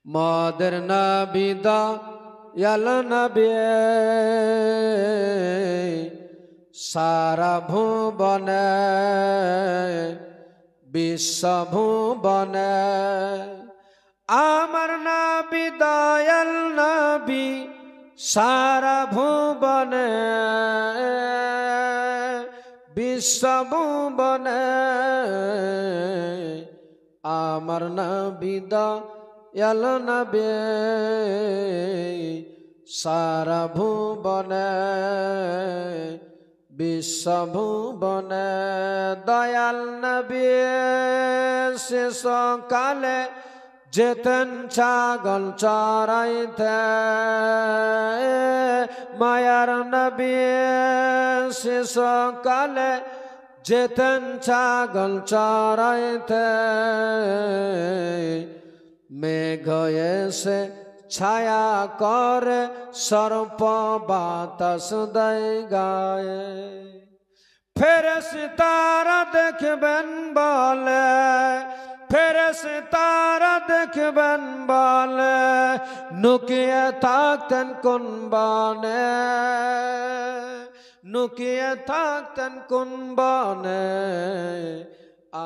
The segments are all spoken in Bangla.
মোদের নবী দয়াল নবী সারা ভুবনে বিশ্ব ভুবনে আমার নবী দয়াল নবী সারা ভুবনে বিশ্ব ভুবনে আমার নবী দয়াল নবী সারা ভুবনে বিশ্ব ভুবনে দয়াল নবী শেষ কালে যেতেন ছাগল চরাইতে মায়ার নবী শেষ কালে যেতেন ছাগল চরাইতে মেঘ এসে ছায়া করে সর্প বাতাস দেয় গায়ে ফেরেশতারা দেখবেন বলে ফেরেশতারা দেখবেন বলে লুকিয়ে থাকতেন কোন বনে লুকিয়ে থাকতেন কোন বনে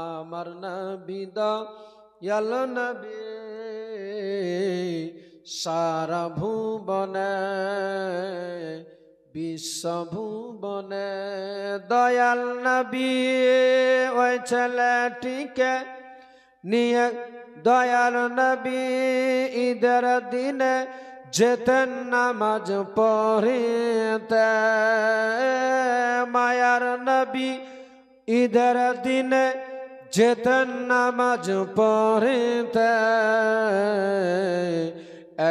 আমার নবী দয়াল নবী সারা ভুবনে বিশ্ব ভুবনে দয়াল নবী ওই ছেলেটিকে নিয়ে দয়াল নবী ঈদের দিনে যেতেন নামাজ পড়িতে মায়ার নবী ঈদের দিনে যেতেন নামাজ পড়িতে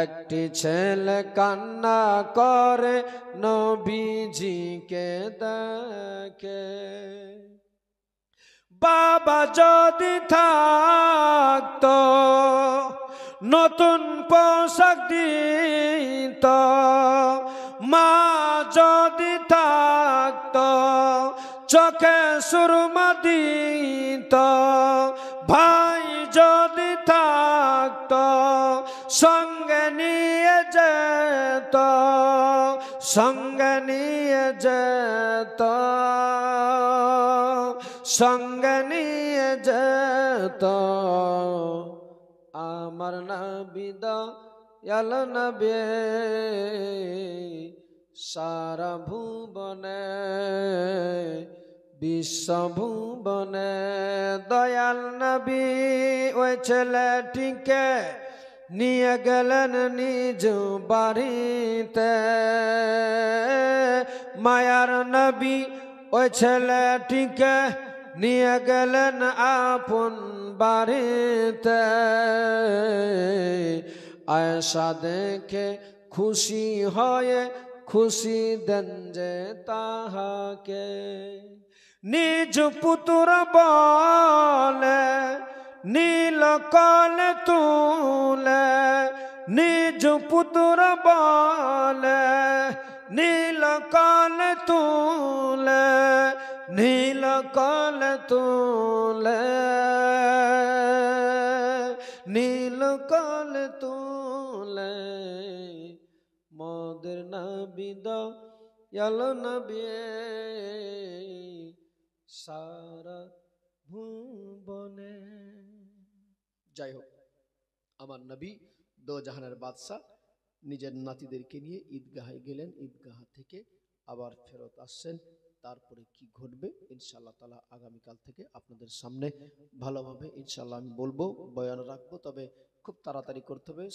একটি ছেলে কান্না করে নবীজিকে দেখে বাবা যদি থাকতো নতুন পোশাক দিত মা যদি থাকতো চোখে সুরমা দিত ভাই যদি থাকতো সঙ্গে নিয়ে যেত সঙ্গে নিয়ে যেত সঙ্গে নিয়ে যেত আমার নবী দয়াল নবী সারা ভুবনে বিশ্ব ভুবনে দয়াল নবী ওই ছেলেটিকে নিয়ে গেলেন নিজ বাড়িতে মায়ার নবী ওই ছেলেটিকে নিয়ে গেলেন আপন বাড়িতে আয়েশা দেখে খুশি হয়ে খুশি দেন যে তাহাকে নিজ পুত্র বলে নীল কলে তুলে নিজ পুত্র বলে নীল কলে তুলে নীল কলে তুলে নীল কলে তুলে মোদের নবী দয়াল নবী সারা ভুবনে যাই হোক আমার নবী দো জাহানের বাদশা নিজের নাতিদেরকে নিয়ে ঈদগাহে গেলেন ঈদগাহ থেকে আবার ফেরত আসছেন তারপরে কি ঘটবে ইনশাআল্লাহ তাআলা আগামীকাল থেকে আপনাদের সামনে ভালোভাবে ইনশাআল্লাহ আমি বলবো বয়ান রাখবো তবে খুব তাড়াতাড়ি করতে হবে